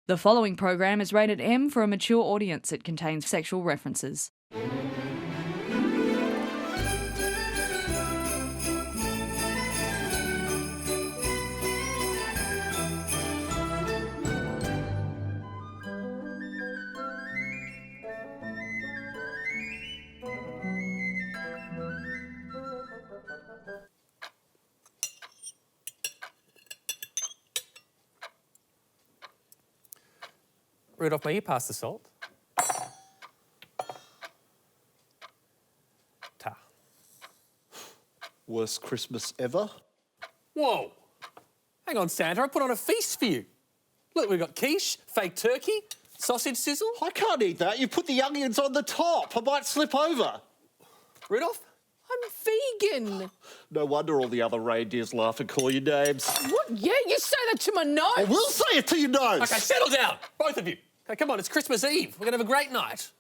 The following program is rated M for a mature audience. It contains sexual references. Rudolph, may you pass the salt? Ta. Worst Christmas ever? Whoa! Hang on, Santa, I put on a feast for you. Look, we've got quiche, fake turkey, sausage sizzle. I can't eat that. You put the onions on the top. I might slip over. Rudolph, I'm vegan. No wonder all the other reindeers laugh and call you names. What? Yeah, you say that to my nose. I will say it to your nose. Okay, settle down, both of you. Okay, come on, it's Christmas Eve. We're going to have a great night.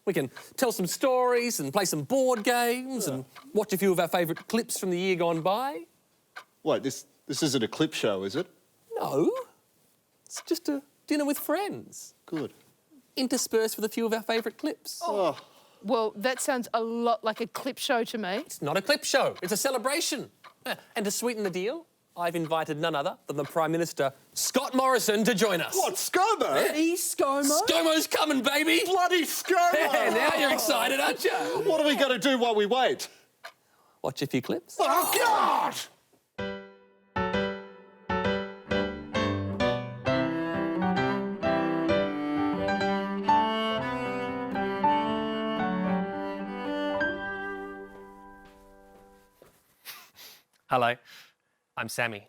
We can tell some stories and play some board games and watch a few of our favourite clips from the year gone by. Wait, this isn't a clip show, is it? No, it's just a dinner with friends, Good. interspersed with a few of our favourite clips. Oh, Well, that sounds a lot like a clip show to me. It's not a clip show, it's a celebration. And to sweeten the deal, I've invited none other than the Prime Minister, Scott Morrison, to join us. what, ScoMo? ScoMo? ScoMo's coming, baby! Bloody ScoMo! Yeah, now you're excited, aren't you? What are we going to do while we wait? Watch a few clips. Oh, God! Hello, I'm Sammy.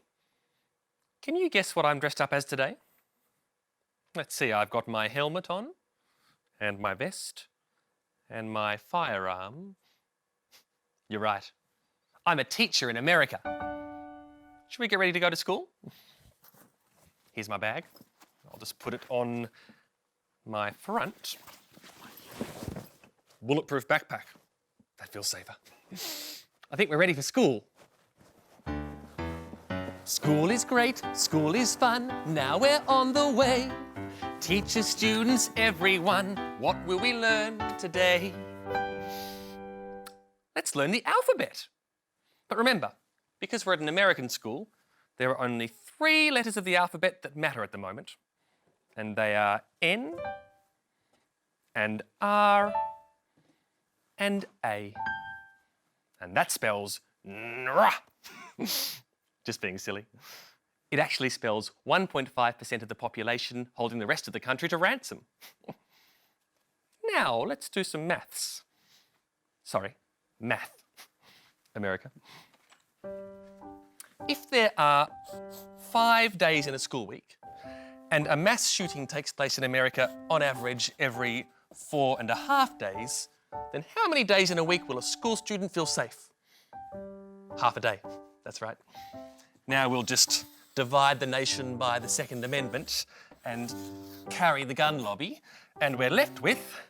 Can you guess what I'm dressed up as today? Let's see, I've got my helmet on, and my vest, and my firearm. You're right. I'm a teacher in America. Should we get ready to go to school? Here's my bag. I'll just put it on my front. Bulletproof backpack. That feels safer. I think we're ready for school. School is great, school is fun, now we're on the way. Teachers, students, everyone, what will we learn today? Let's learn the alphabet. But remember, because we're at an American school, there are only 3 letters of the alphabet that matter at the moment. And they are N, and R, and A. And that spells NRA. Just being silly. It actually spells 1.5% of the population holding the rest of the country to ransom. Now, let's do some maths. Sorry, math. America. If there are 5 days in a school week, and a mass shooting takes place in America on average every 4.5 days, then how many days in a week will a school student feel safe? Half a day, that's right. Now we'll just divide the nation by the Second Amendment and carry the gun lobby, and we're left with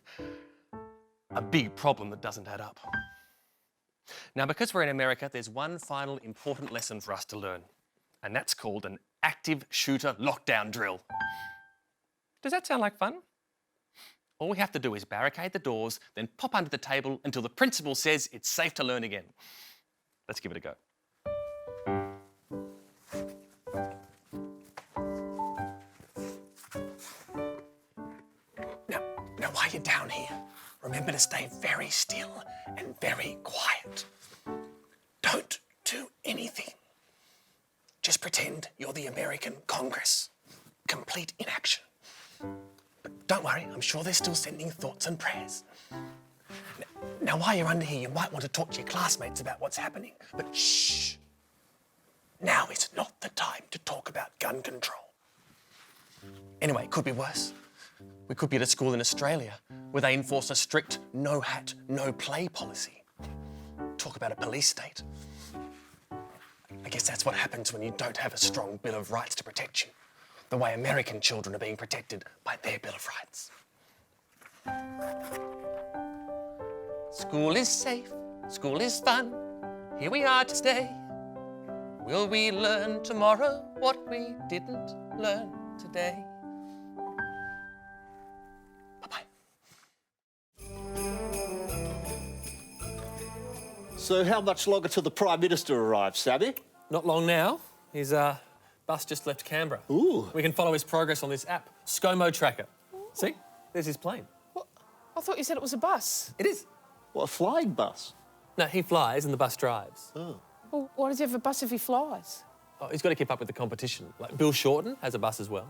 a big problem that doesn't add up. Now, because we're in America, there's one final important lesson for us to learn, and that's called an active shooter lockdown drill. Does that sound like fun? All we have to do is barricade the doors, then pop under the table until the principal says it's safe to learn again. Let's give it a go. Now, while you're down here, remember to stay very still and very quiet. Don't do anything. Just pretend you're the American Congress. Complete inaction. But don't worry, I'm sure they're still sending thoughts and prayers. Now, while you're under here, you might want to talk to your classmates about what's happening, but shh. Now is not the time to talk about gun control. Anyway, it could be worse. We could be at a school in Australia where they enforce a strict no hat, no play policy. Talk about a police state. I guess that's what happens when you don't have a strong Bill of Rights to protect you, the way American children are being protected by their Bill of Rights. School is safe, school is fun, here we are to stay. Will we learn tomorrow what we didn't learn today? So how much longer till the Prime Minister arrives, Sammy? Not long now. His bus just left Canberra. Ooh. We can follow his progress on this app, ScoMo Tracker. See? There's his plane. What? I thought you said it was a bus. It is. What, a flying bus? No, he flies and the bus drives. Oh. Well, why does he have a bus if he flies? Oh, he's got to keep up with the competition. Like Bill Shorten has a bus as well.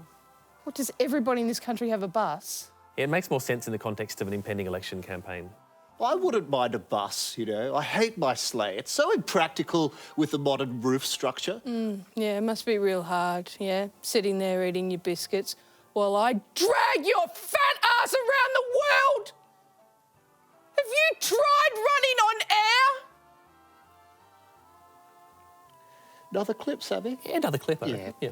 What, does everybody in this country have a bus? Yeah, it makes more sense in the context of an impending election campaign. I wouldn't mind a bus, you know. I hate my sleigh. It's so impractical with the modern roof structure. Yeah, it must be real hard, yeah, sitting there eating your biscuits while I drag your fat ass around the world. Have you tried running on air? Another clip, Sammy? Yeah, another clip, I Yeah. reckon. Yeah.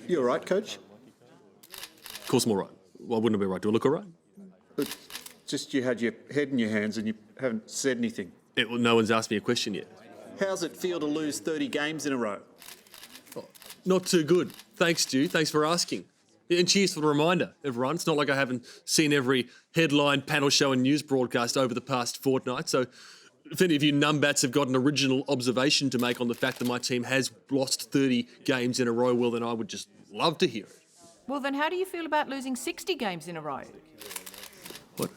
You all right, Coach? Of course I'm all right. Why wouldn't I be right? Do I look all right? But just you had your head in your hands and you haven't said anything. Well, no one's asked me a question yet. How's it feel to lose 30 games in a row? Not too good. Thanks, Stu. Thanks for asking. And cheers for the reminder, everyone. It's not like I haven't seen every headline, panel show and news broadcast over the past fortnight. So if any of you numbats have got an original observation to make on the fact that my team has lost 30 games in a row, well, then I would just love to hear it. Well, then how do you feel about losing 60 games in a row? What?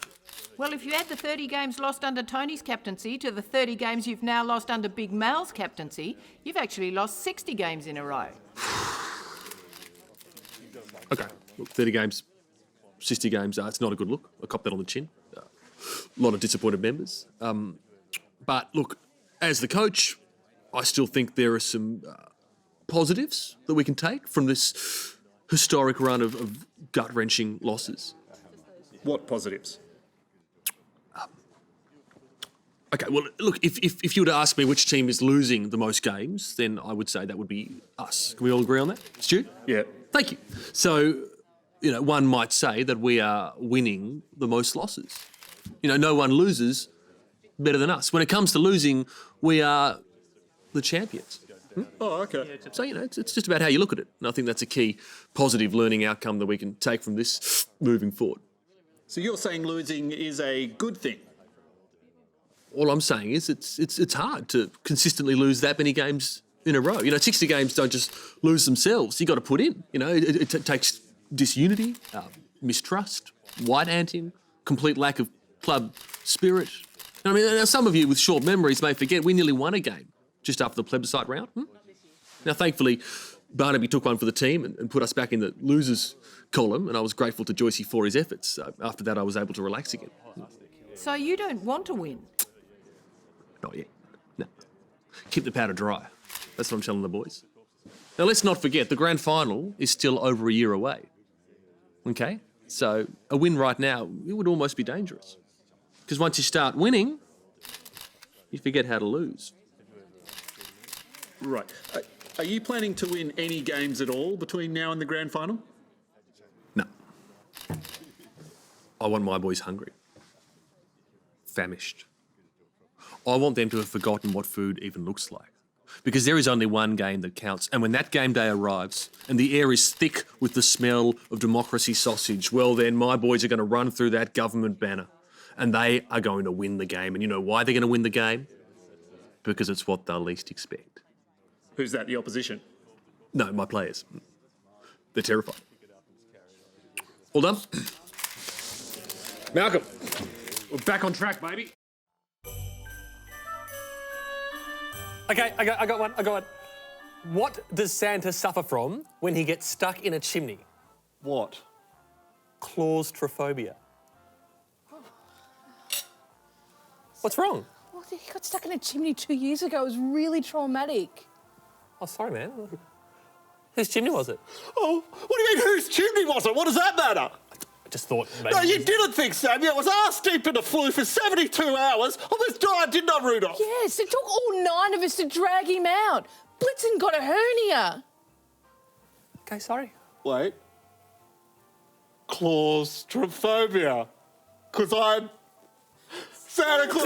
Well, if you add the 30 games lost under Tony's captaincy to the 30 games you've now lost under Big Mal's captaincy, you've actually lost 60 games in a row. Okay, look, 30 games, 60 games, it's not a good look. I cop that on the chin. A lot of disappointed members. But look, as the coach, I still think there are some positives that we can take from this historic run of gut-wrenching losses. What positives? Okay, well, look, if you were to ask me which team is losing the most games, then I would say that would be us. Can we all agree on that? Stu? Yeah. Thank you. So, you know, one might say that we are winning the most losses. You know, no one loses better than us. When it comes to losing, we are the champions. Oh, okay. So, you know, it's just about how you look at it. And I think that's a key positive learning outcome that we can take from this moving forward. So you're saying losing is a good thing? All I'm saying is it's hard to consistently lose that many games in a row. You know, 60 games don't just lose themselves. You got to put in. You know, it takes disunity, mistrust, white-anting, complete lack of club spirit. I mean, now some of you with short memories may forget we nearly won a game just after the plebiscite round. Now, thankfully, Barnaby took one for the team and put us back in the losers column, and I was grateful to Joycey for his efforts. After that, I was able to relax again. So you don't want to win? Not yet. No. Keep the powder dry. That's what I'm telling the boys. Now, let's not forget, the grand final is still over a year away. Okay? So a win right now, it would almost be dangerous. Because once you start winning, you forget how to lose. Right. Are you planning to win any games at all between now and the grand final? No. I want my boys hungry. Famished. I want them to have forgotten what food even looks like. Because there is only one game that counts. And when that game day arrives and the air is thick with the smell of democracy sausage, well then my boys are going to run through that government banner and they are going to win the game. And you know why they're going to win the game? Because it's what they'll least expect. Who's that, the opposition? No, my players. They're terrified. All done? Malcolm, we're back on track, baby. Okay, I got one. What does Santa suffer from when he gets stuck in a chimney? What? Claustrophobia. What's wrong? Well, he got stuck in a chimney 2 years ago. It was really traumatic. Oh, sorry, man. Whose chimney was it? Oh, what do you mean, whose chimney was it? What does that matter? I just thought maybe... No, you didn't think, Sammy. It was arse deep in the flu for 72 hours. Almost died, didn't I, Rudolph? Yes, it took all 9 of us to drag him out. Blitzen got a hernia. Okay, sorry. Wait. Claustrophobia. Because I'm Santa Claus.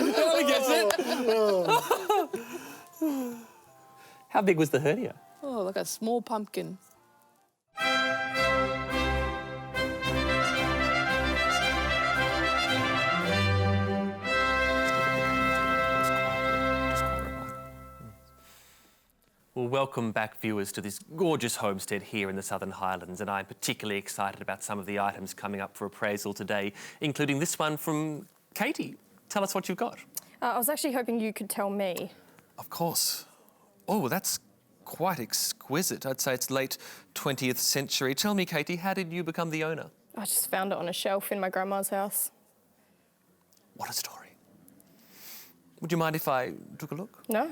Nobody gets it. How big was the hernia? Oh, like a small pumpkin. Well, welcome back, viewers, to this gorgeous homestead here in the Southern Highlands, and I'm particularly excited about some of the items coming up for appraisal today, including this one from Katie. Tell us what you've got. I was actually hoping you could tell me. Of course. Oh, that's quite exquisite. I'd say it's late 20th century. Tell me, Katie, how did you become the owner? I just found it on a shelf in my grandma's house. What a story. Would you mind if I took a look? No.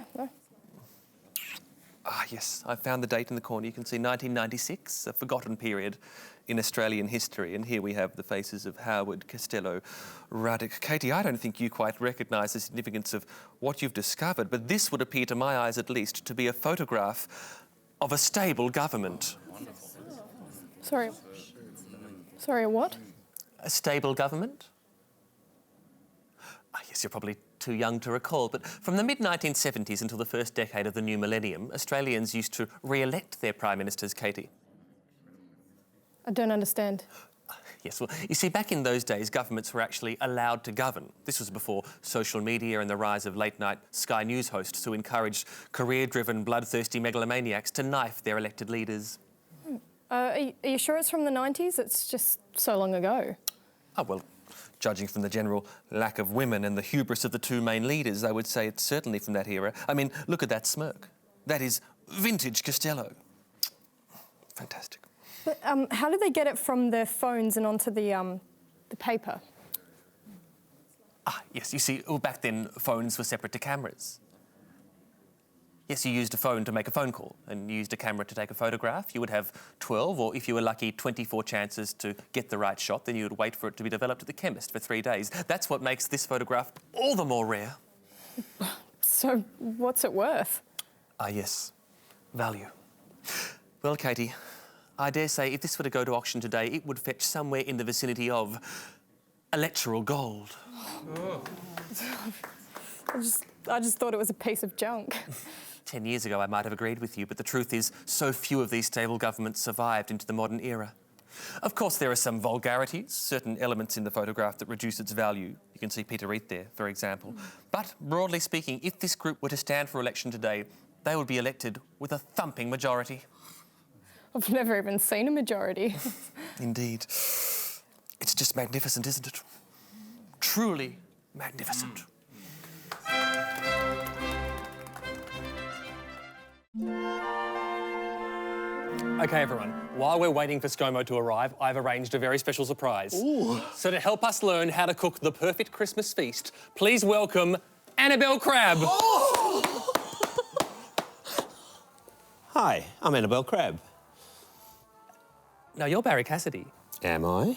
Ah, yes, I found the date in the corner. You can see 1996, a forgotten period in Australian history. And here we have the faces of Howard, Costello, Ruddock. Katie, I don't think you quite recognise the significance of what you've discovered, but this would appear, to my eyes at least, to be a photograph of a stable government. Sorry, what? A stable government? Ah, yes, you're probably too young to recall, but from the mid-1970s until the first decade of the new millennium, Australians used to re-elect their prime ministers, Katie. I don't understand. Yes, well, you see, back in those days, governments were actually allowed to govern. This was before social media and the rise of late-night Sky News hosts who encouraged career-driven, bloodthirsty megalomaniacs to knife their elected leaders. Are you sure it's from the 90s? It's just so long ago. Oh, well, judging from the general lack of women and the hubris of the two main leaders, I would say it's certainly from that era. I mean, look at that smirk. That is vintage Costello. Fantastic. But how did they get it from their phones and onto the paper? Ah, yes, you see, well, back then, phones were separate to cameras. Yes, you used a phone to make a phone call and you used a camera to take a photograph. You would have 12, or if you were lucky, 24 chances to get the right shot. Then you would wait for it to be developed at the chemist for 3 days. That's what makes this photograph all the more rare. So what's it worth? Ah, yes. Value. Well, Katie, I dare say if this were to go to auction today, it would fetch somewhere in the vicinity of electoral gold. Oh. I just thought it was a piece of junk. 10 years ago, I might have agreed with you, but the truth is, so few of these stable governments survived into the modern era. Of course, there are some vulgarities, certain elements in the photograph that reduce its value. You can see Peter Reith there, for example. But broadly speaking, if this group were to stand for election today, they would be elected with a thumping majority. I've never even seen a majority. Indeed. It's just magnificent, isn't it? Truly magnificent. OK, everyone, while we're waiting for ScoMo to arrive, I've arranged a very special surprise. Ooh. So to help us learn how to cook the perfect Christmas feast, please welcome Annabelle Crabb. Oh! Hi, I'm Annabelle Crabb. No, you're Barry Cassidy. Am I?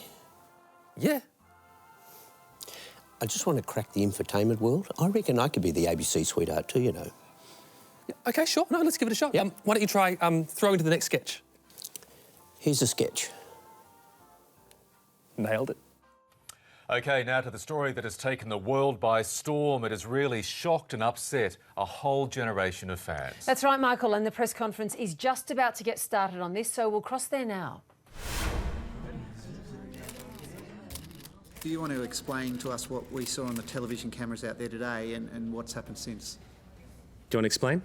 Yeah. I just want to crack the infotainment world. I reckon I could be the ABC sweetheart too, you know. Yeah, OK, sure. No, let's give it a shot. Yep. Why don't you try throw into the next sketch? Here's a sketch. Nailed it. OK, now to the story that has taken the world by storm. It has really shocked and upset a whole generation of fans. That's right, Michael, and the press conference is just about to get started on this, so we'll cross there now. Do you want to explain to us what we saw on the television cameras out there today and what's happened since? Do you want to explain?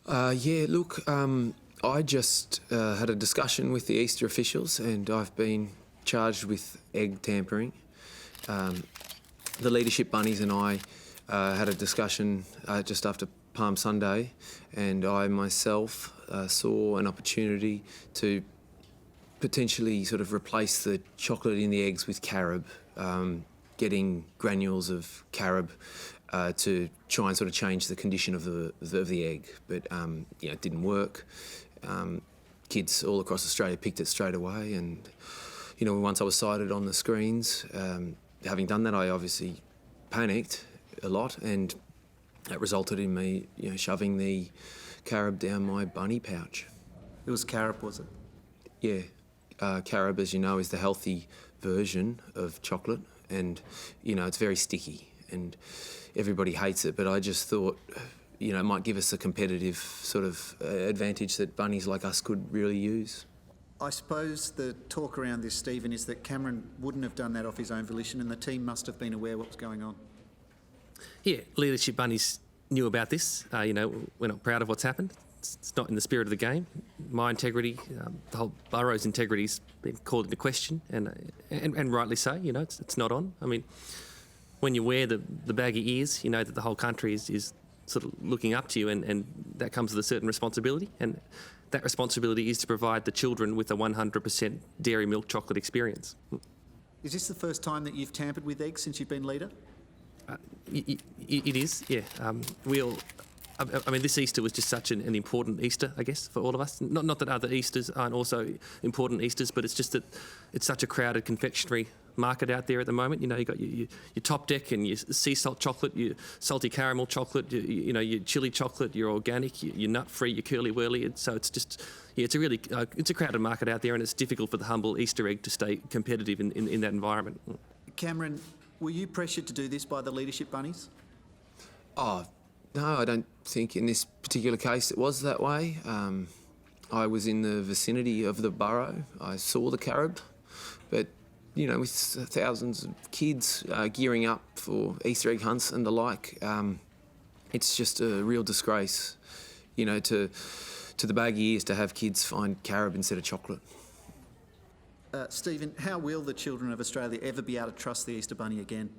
Yeah, look, I just had a discussion with the Easter officials and I've been charged with egg tampering. The leadership bunnies and I had a discussion just after Palm Sunday, and I myself saw an opportunity to potentially sort of replace the chocolate in the eggs with carob, getting granules of carob to try and sort of change the condition of the egg. But you know, it didn't work. Kids all across Australia picked it straight away, and you know, once I was sighted on the screens, having done that, I obviously panicked a lot, and that resulted in me, you know, shoving the carob down my bunny pouch. It was carob, was it? Yeah. Carob, as you know, is the healthy version of chocolate, and you know, it's very sticky, and everybody hates it, but I just thought, you know, it might give us a competitive sort of advantage that bunnies like us could really use. I suppose the talk around this, Stephen, is that Cameron wouldn't have done that off his own volition and the team must have been aware what was going on. Yeah, leadership bunnies knew about this. You know, we're not proud of what's happened. It's not in the spirit of the game. My integrity, the whole borough's integrity's been called into question, and rightly so. You know, it's not on. I mean, when you wear the baggy ears, you know that the whole country is sort of looking up to you, and that comes with a certain responsibility. And that responsibility is to provide the children with a 100% dairy milk chocolate experience. Is this the first time that you've tampered with eggs since you've been leader? It is, yeah. I mean, this Easter was just such an important Easter, I guess, for all of us. Not that other Easters aren't also important Easters, but it's just that it's such a crowded confectionery market out there at the moment. You know, you've got your top deck and your sea salt chocolate, your salty caramel chocolate, you know, your chili chocolate, your organic, your nut-free, your curly-whirly. And so it's just, yeah, it's a really, it's a crowded market out there, and it's difficult for the humble Easter egg to stay competitive in that environment. Cameron, were you pressured to do this by the leadership bunnies? Oh, no, I don't think in this particular case it was that way. I was in the vicinity of the borough. I saw the carob, but, you know, with thousands of kids gearing up for Easter egg hunts and the like, it's just a real disgrace, you know, to the baggy ears to have kids find carob instead of chocolate. Stephen, how will the children of Australia ever be able to trust the Easter Bunny again?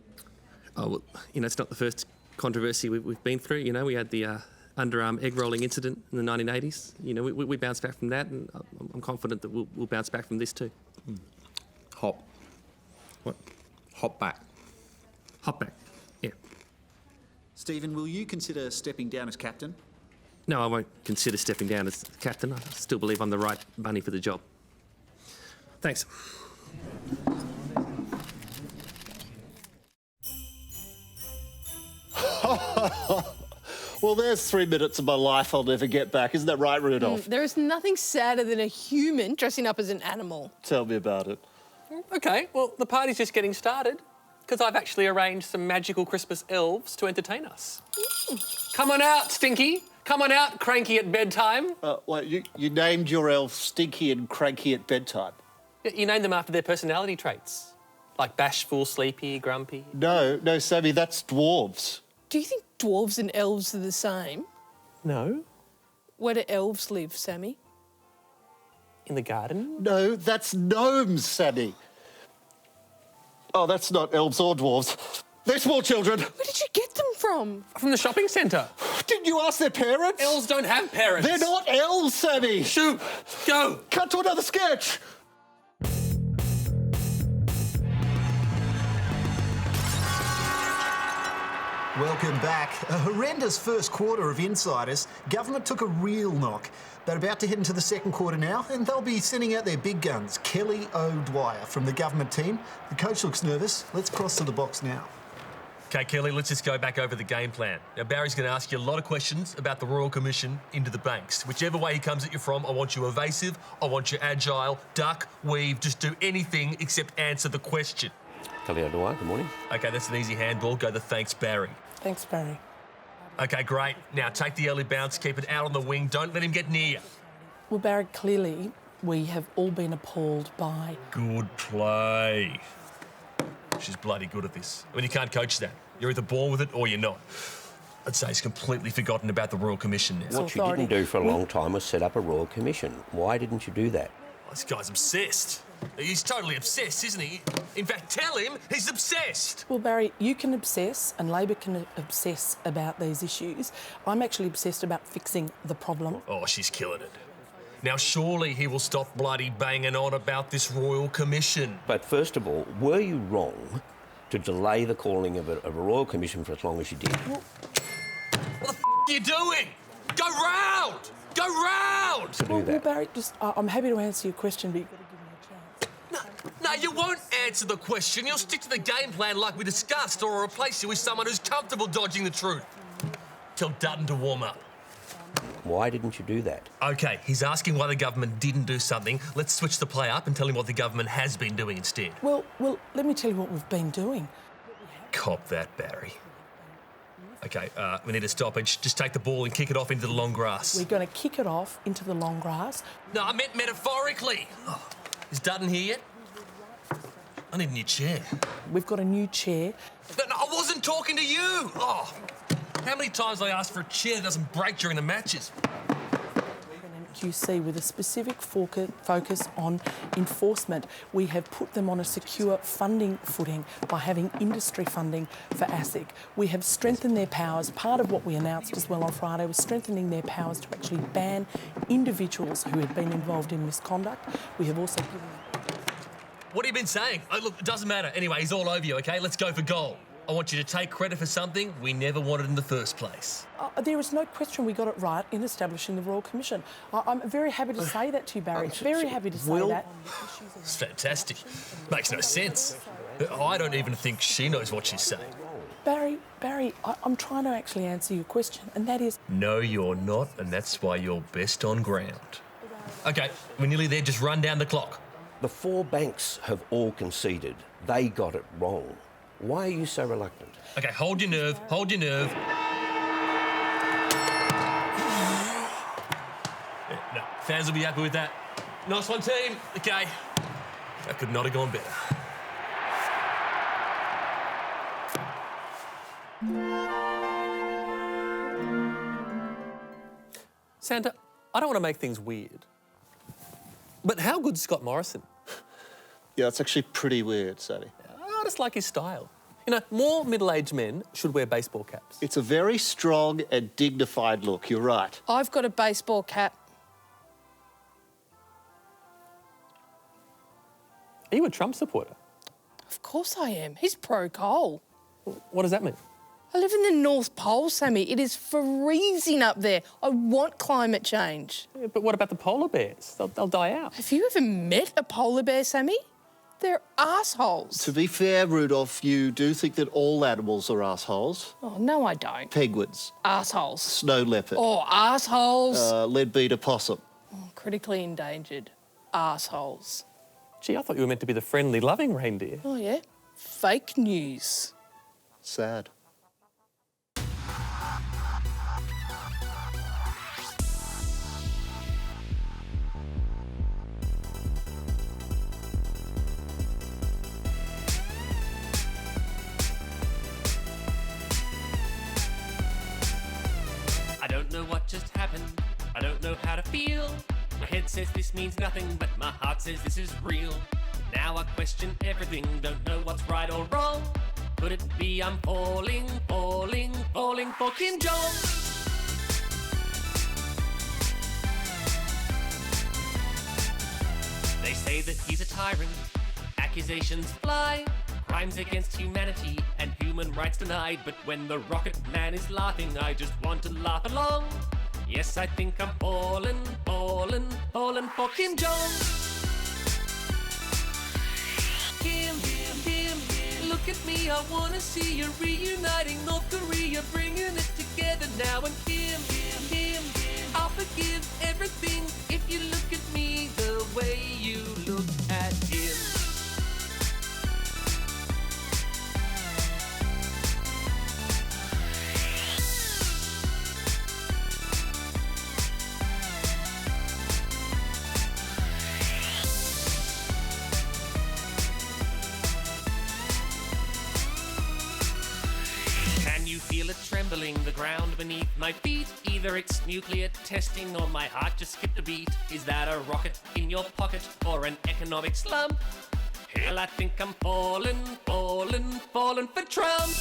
Oh, well, you know, it's not the first controversy we've been through. You know, we had the underarm egg rolling incident in the 1980s. You know, we bounced back from that, and I'm confident that we'll bounce back from this too. Hop. What? Hop back. Hop back, yeah. Stephen, will you consider stepping down as captain? No, I won't consider stepping down as captain. I still believe I'm the right bunny for the job. Thanks. Well, there's 3 minutes of my life I'll never get back. Isn't that right, Rudolph? There is nothing sadder than a human dressing up as an animal. Tell me about it. OK, well, the party's just getting started because I've actually arranged some magical Christmas elves to entertain us. Come on out, Stinky. Come on out, Cranky at bedtime. Wait, you named your elf Stinky and Cranky at bedtime? You named them after their personality traits, like bashful, sleepy, grumpy. No, Sammy, that's dwarves. Do you think dwarves and elves are the same? No. Where do elves live, Sammy? In the garden? No, that's gnomes, Sammy. Oh, that's not elves or dwarves. They're small children. Where did you get them from? From the shopping centre. Didn't you ask their parents? Elves don't have parents. They're not elves, Sammy. Shoot, go. Cut to another sketch. Welcome back. A horrendous first quarter of Insiders. Government took a real knock. They're about to head into the second quarter now, and they'll be sending out their big guns. Kelly O'Dwyer from the government team. The coach looks nervous. Let's cross to the box now. OK, Kelly, let's just go back over the game plan. Now, Barry's going to ask you a lot of questions about the Royal Commission into the banks. Whichever way he comes at you from, I want you evasive, I want you agile, duck, weave, just do anything except answer the question. Kelly O'Dwyer, good morning. OK, that's an easy handball. Go the thanks, Barry. Thanks, Barry. OK, great. Now, take the early bounce, keep it out on the wing. Don't let him get near you. Well, Barry, clearly we have all been appalled by... Good play. She's bloody good at this. I mean, you can't coach that. You're either born with it or you're not. I'd say he's completely forgotten about the Royal Commission now. What you didn't do for a long time was set up a Royal Commission. Why didn't you do that? This guy's obsessed. He's totally obsessed, isn't he? In fact, tell him he's obsessed. Well, Barry, you can obsess and Labor can obsess about these issues. I'm actually obsessed about fixing the problem. Oh, she's killing it. Now, surely he will stop bloody banging on about this Royal Commission. But first of all, were you wrong to delay the calling of a Royal Commission for as long as you did? What the f*** are you doing? Go round! Go round! To do Well, that. Barry, just I'm happy to answer your question, but you've got to give me a chance. No, you won't answer the question. You'll stick to the game plan like we discussed, or I'll replace you with someone who's comfortable dodging the truth. Tell Dutton to warm up. Why didn't you do that? OK, he's asking why the government didn't do something. Let's switch the play up and tell him what the government has been doing instead. Well, let me tell you what we've been doing. Cop that, Barry. OK, we need a stoppage. Just take the ball and kick it off into the long grass. We're going to kick it off into the long grass. No, I meant metaphorically. Oh, is Dutton here yet? I need a new chair. We've got a new chair. No, I wasn't talking to you. Oh, how many times have I asked for a chair that doesn't break during the matches? QC with a specific focus on enforcement. We have put them on a secure funding footing by having industry funding for ASIC. We have strengthened their powers. Part of what we announced as well on Friday was strengthening their powers to actually ban individuals who had been involved in misconduct. We have also given... What have you been saying? Oh, look, it doesn't matter. Anyway, he's all over you, OK? Let's go for goal. I want you to take credit for something we never wanted in the first place. There is no question we got it right in establishing the Royal Commission. I'm very happy to say that to you, Barry. Very happy to say that. It's fantastic. Makes no sense. I don't even think she knows what she's saying. Barry, I'm trying to actually answer your question, and that is... No, you're not, and that's why you're best on ground. OK, we're nearly there. Just run down the clock. The 4 banks have all conceded. They got it wrong. Why are you so reluctant? OK, hold your nerve. Hold your nerve. No, fans will be happy with that. Nice one, team. OK. That could not have gone better. Santa, I don't want to make things weird, but how good's Scott Morrison? Yeah, it's actually pretty weird, Sadie. I just like his style. You know, more middle-aged men should wear baseball caps. It's a very strong and dignified look, you're right. I've got a baseball cap. Are you a Trump supporter? Of course I am. He's pro-coal. What does that mean? I live in the North Pole, Sammy. It is freezing up there. I want climate change. Yeah, but what about the polar bears? They'll die out. Have you ever met a polar bear, Sammy? They're assholes. To be fair, Rudolph, you do think that all animals are assholes. Oh, no, I don't. Penguins. Assholes. Snow leopard. Oh, assholes. Leadbeater possum. Oh, critically endangered. Assholes. Gee, I thought you were meant to be the friendly, loving reindeer. Oh, yeah? Fake news. Sad. I don't know what just happened. I don't know how to feel. My head says this means nothing, but my heart says this is real. Now I question everything, don't know what's right or wrong. Could it be I'm falling for Kim Jong? They say that he's a tyrant, accusations fly, crimes against humanity and human rights denied. But when the Rocket Man is laughing, I just want to laugh along. Yes, I think I'm falling for Kim Jong. Kim, look at me, I wanna see you reuniting North Korea, bringing it together now. And Kim, I'll forgive everything if you look at me the way you look at him. Feel it trembling, the ground beneath my feet. Either it's nuclear testing or my heart just skipped a beat. Is that a rocket in your pocket or an economic slump? Hell, I think I'm falling for Trump.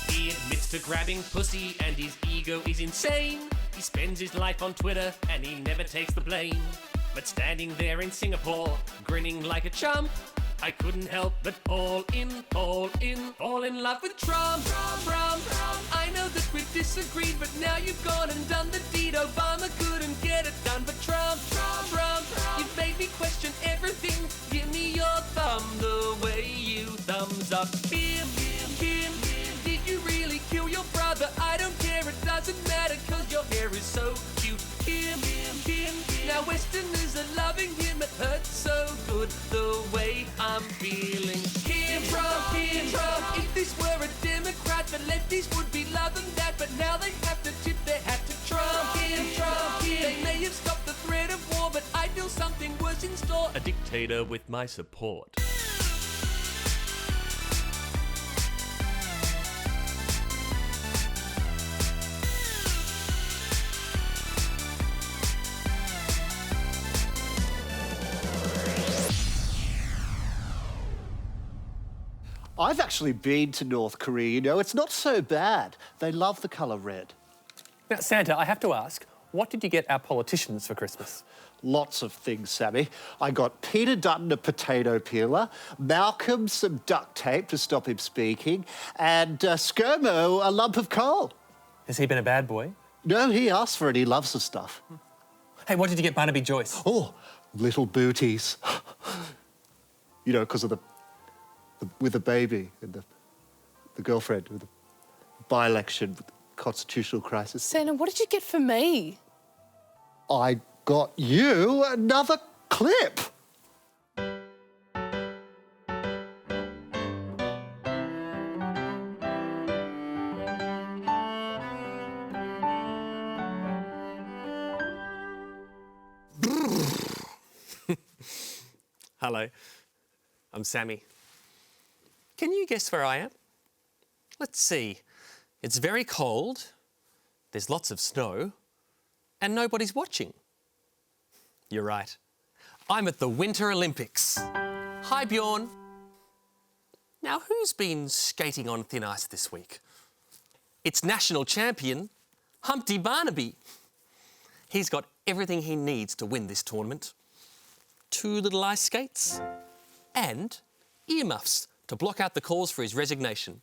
He admits to grabbing pussy and his ego is insane. He spends his life on Twitter and he never takes the blame. But standing there in Singapore, grinning like a chump, I couldn't help but fall in love with Trump. I know that we disagreed, but now you've gone and done the deed. Obama couldn't get it done, but Trump, you've made me question everything. Give me your thumb the way you thumbs up. Kim, did you really kill your brother? I don't care, it doesn't matter, cause your hair is so cute. Kim, now Westerners are loving him, it hurts so good the way I'm feeling. Kim, Just install a dictator with my support. I've actually been to North Korea, you know. It's not so bad. They love the colour red. Now, Santa, I have to ask, what did you get our politicians for Christmas? Lots of things, Sammy. I got Peter Dutton a potato peeler, Malcolm some duct tape to stop him speaking, and Skirmo a lump of coal. Has he been a bad boy? No, he asked for it. He loves the stuff. Hey, what did you get Barnaby Joyce? Oh, little booties. You know, because of the with the baby and the girlfriend with the by-election, with the constitutional crisis. Santa, what did you get for me? I got you another clip. Hello, I'm Sammy. Can you guess where I am? Let's see. It's very cold, there's lots of snow, and nobody's watching. You're right. I'm at the Winter Olympics. Hi, Bjorn. Now, who's been skating on thin ice this week? It's national champion, Humpty Barnaby. He's got everything he needs to win this tournament. 2 little ice skates and earmuffs to block out the calls for his resignation.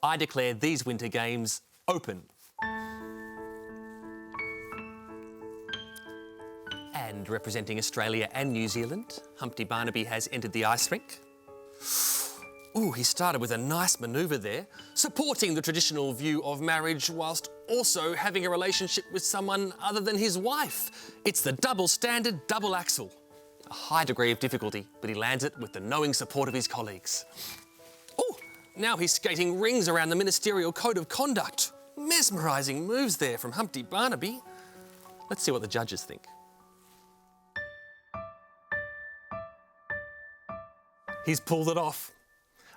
I declare these Winter Games open. And representing Australia and New Zealand, Humpty Barnaby has entered the ice rink. Ooh, he started with a nice manoeuvre there, supporting the traditional view of marriage whilst also having a relationship with someone other than his wife. It's the double standard double axel. A high degree of difficulty, but he lands it with the knowing support of his colleagues. Oh, now he's skating rings around the ministerial code of conduct. Mesmerising moves there from Humpty Barnaby. Let's see what the judges think. He's pulled it off.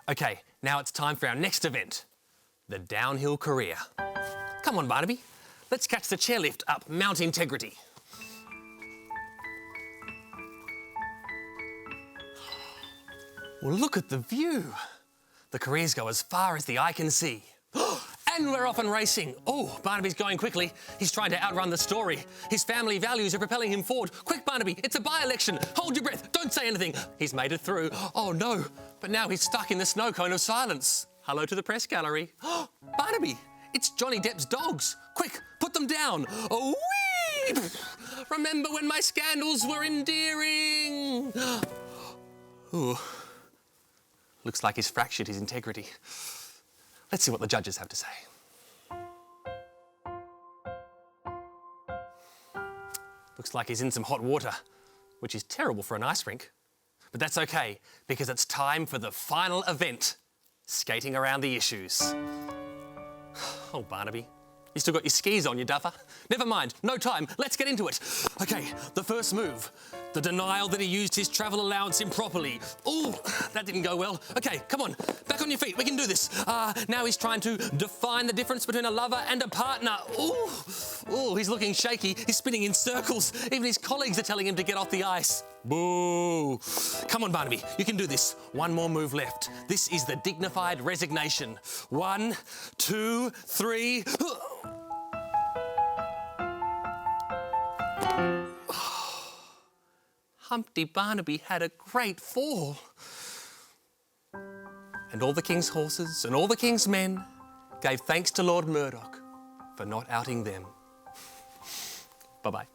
Okay, now it's time for our next event, the downhill career. Come on, Barnaby. Let's catch the chairlift up Mount Integrity. Well, look at the view. The careers go as far as the eye can see. And we're off and racing. Oh, Barnaby's going quickly. He's trying to outrun the story. His family values are propelling him forward. Quick, Barnaby, it's a by-election. Hold your breath, don't say anything. He's made it through. Oh no, but now he's stuck in the snow cone of silence. Hello to the press gallery. Barnaby, it's Johnny Depp's dogs. Quick, put them down. Oh, wee! Remember when my scandals were endearing? Ooh. Looks like he's fractured his integrity. Let's see what the judges have to say. Looks like he's in some hot water, which is terrible for an ice rink. But that's okay, because it's time for the final event, skating around the issues. Oh, Barnaby, you still got your skis on, you duffer. Never mind, no time, let's get into it. Okay, the first move, the denial that he used his travel allowance improperly. Ooh, that didn't go well. Okay, come on, back on your feet, we can do this. Now he's trying to define the difference between a lover and a partner. Ooh, he's looking shaky, he's spinning in circles. Even his colleagues are telling him to get off the ice. Boo! Come on, Barnaby, you can do this. One more move left. This is the dignified resignation. 1, 2, 3. Humpty Barnaby had a great fall. And all the king's horses and all the king's men gave thanks to Lord Murdoch for not outing them. Bye-bye.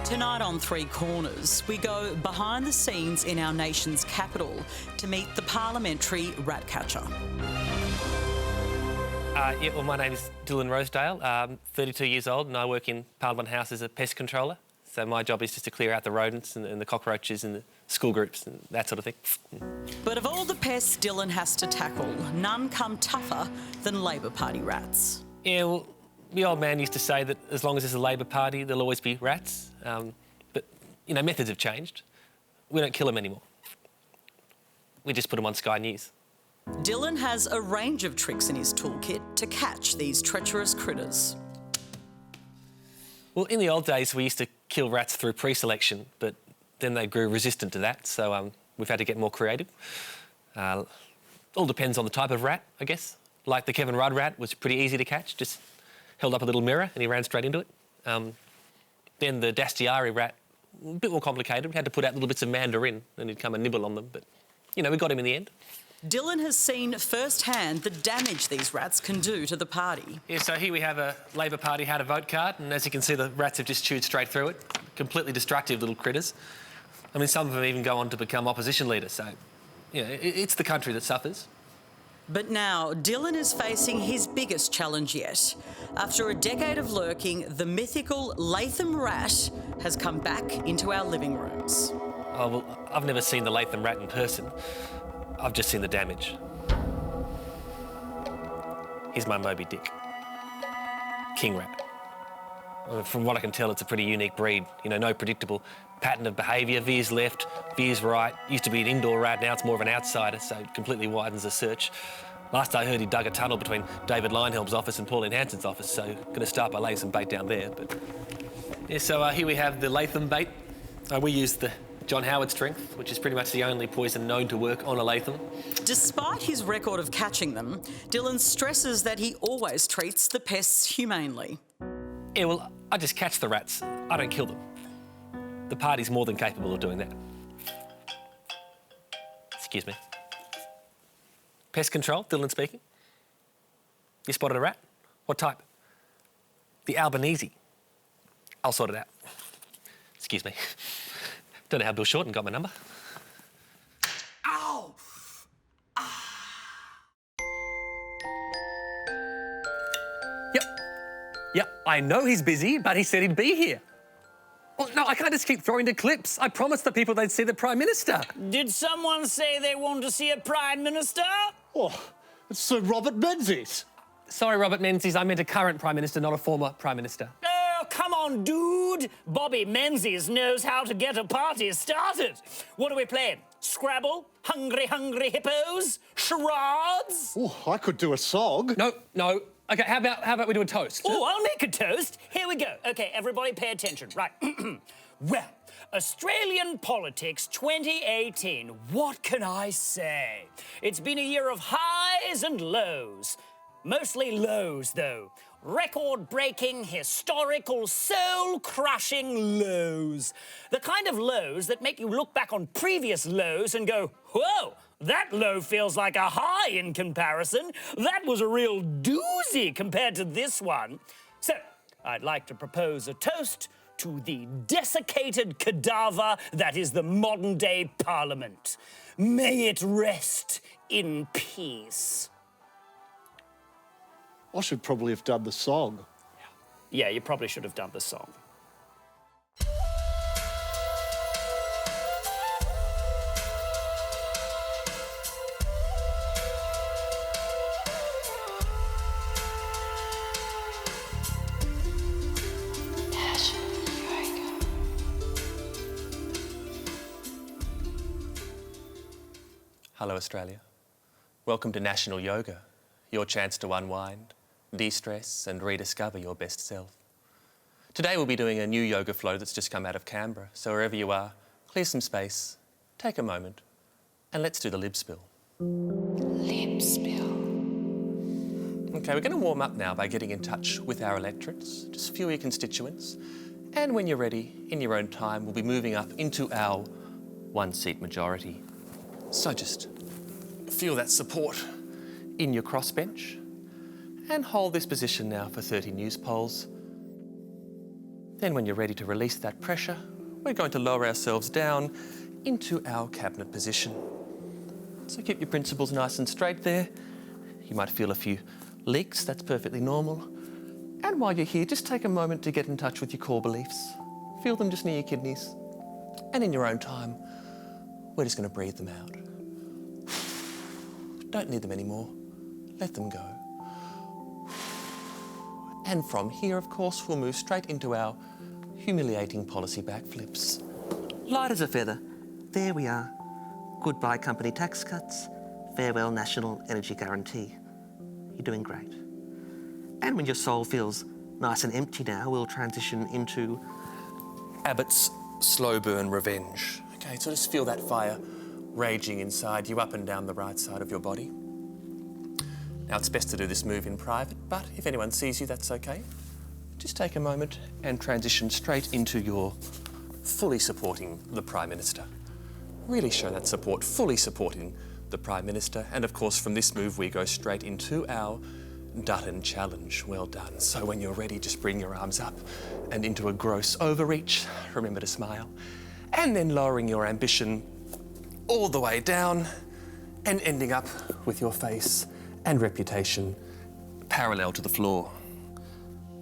Tonight on Three Corners, we go behind the scenes in our nation's capital to meet the parliamentary ratcatcher. Yeah, well, my name is Dylan Rosedale. I'm 32 years old and I work in Parliament House as a pest controller. So my job is just to clear out the rodents and the cockroaches and the school groups and that sort of thing. But of all the pests Dylan has to tackle, none come tougher than Labor Party rats. Yeah, well, the old man used to say that as long as there's a Labor Party, there'll always be rats. But, you know, methods have changed. We don't kill them anymore. We just put them on Sky News. Dylan has a range of tricks in his toolkit to catch these treacherous critters. Well, in the old days, we used to kill rats through pre-selection, but then they grew resistant to that, so we've had to get more creative. All depends on the type of rat, I guess. Like the Kevin Rudd rat was pretty easy to catch, just held up a little mirror and he ran straight into it. Then the Dastiari rat, a bit more complicated. We had to put out little bits of mandarin and he'd come and nibble on them, but, you know, we got him in the end. Dylan has seen firsthand the damage these rats can do to the party. Yeah, so here we have a Labor Party how to vote card, and as you can see, the rats have just chewed straight through it. Completely destructive little critters. I mean, some of them even go on to become opposition leaders, so, you know, it's the country that suffers. But now, Dylan is facing his biggest challenge yet. After a decade of lurking, the mythical Latham rat has come back into our living rooms. Oh, well, I've never seen the Latham rat in person. I've just seen the damage. Here's my Moby Dick. King rat. From what I can tell, it's a pretty unique breed. You know, no predictable pattern of behaviour. Veers left, veers right. Used to be an indoor rat, now it's more of an outsider, so it completely widens the search. Last I heard, he dug a tunnel between David Leinhelm's office and Pauline Hanson's office, so going to start by laying some bait down there. But yeah, so here we have the Latham bait. We use the John Howard strength, which is pretty much the only poison known to work on a Latham. Despite his record of catching them, Dylan stresses that he always treats the pests humanely. Yeah, well, I just catch the rats. I don't kill them. The party's more than capable of doing that. Excuse me. Pest control, Dylan speaking. You spotted a rat? What type? The Albanese. I'll sort it out. Excuse me. Don't know how Bill Shorten got my number. Ow! Yep, I know he's busy, but he said he'd be here. Well, no, I can't just keep throwing to clips. I promised the people they'd see the Prime Minister. Did someone say they want to see a Prime Minister? Oh, it's Sir Robert Menzies. Sorry, Robert Menzies, I meant a current Prime Minister, not a former Prime Minister. Oh, come on, dude. Bobby Menzies knows how to get a party started. What are we playing? Scrabble? Hungry, hungry hippos? Charades? Oh, I could do a song. No. OK, how about we do a toast? Oh, I'll make a toast. Here we go. OK, everybody pay attention. Right. Well, Australian politics 2018. What can I say? It's been a year of highs and lows. Mostly lows, though. Record-breaking, historical, soul-crushing lows. The kind of lows that make you look back on previous lows and go, whoa, that low feels like a high in comparison. That was a real doozy compared to this one. So, I'd like to propose a toast to the desiccated cadaver that is the modern-day Parliament. May it rest in peace. I should probably have done the song. Yeah, you probably should have done the song. Hello, Australia. Welcome to National Yoga, your chance to unwind, de-stress and rediscover your best self. Today we'll be doing a new yoga flow that's just come out of Canberra, so wherever you are, clear some space, take a moment, and let's do the lip spill. Lip spill. OK, we're going to warm up now by getting in touch with our electorates, just feel your constituents, and when you're ready, in your own time, we'll be moving up into our one-seat majority. So just feel that support in your crossbench and hold this position now for 30 news polls. Then when you're ready to release that pressure, we're going to lower ourselves down into our cabinet position. So keep your principles nice and straight there. You might feel a few leaks, that's perfectly normal. And while you're here, just take a moment to get in touch with your core beliefs. Feel them just near your kidneys. And in your own time, we're just going to breathe them out. Don't need them anymore. Let them go. And from here, of course, we'll move straight into our humiliating policy backflips. Light as a feather. There we are. Goodbye company tax cuts. Farewell national energy guarantee. You're doing great. And when your soul feels nice and empty now, we'll transition into Abbott's slow burn revenge. Okay, so just feel that fire raging inside you up and down the right side of your body. Now, it's best to do this move in private, but if anyone sees you, that's okay. Just take a moment and transition straight into your fully supporting the Prime Minister. Really show that support, fully supporting the Prime Minister. And of course, from this move, we go straight into our DUTTON challenge. Well done. So when you're ready, just bring your arms up and into a gross overreach. Remember to smile. And then lowering your ambition all the way down and ending up with your face and reputation parallel to the floor.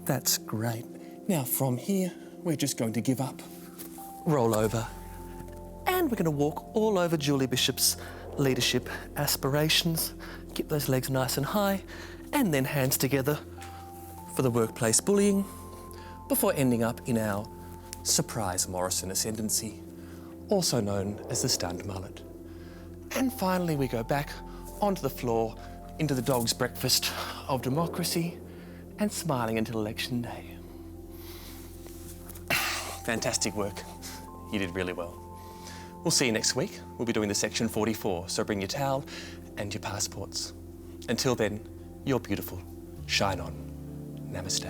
That's great. Now from here, we're just going to give up, roll over, and we're going to walk all over Julie Bishop's leadership aspirations. Keep those legs nice and high, and then hands together for the workplace bullying, before ending up in our surprise Morrison ascendancy, also known as the stunned mullet. And finally, we go back onto the floor into the dog's breakfast of democracy and smiling until election day. Fantastic work. You did really well. We'll see you next week. We'll be doing the Section 44, so bring your towel and your passports. Until then, you're beautiful. Shine on. Namaste.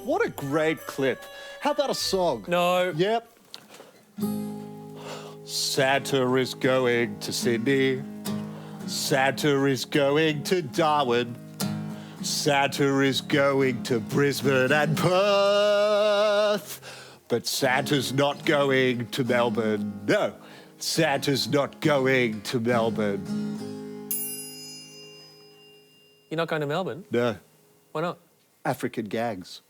What a great clip. How about a song? No. Yep. Santa is going to Sydney. Santa is going to Darwin. Santa is going to Brisbane and Perth. But Santa's not going to Melbourne. No, Santa's not going to Melbourne. You're not going to Melbourne? No. Why not? African gags.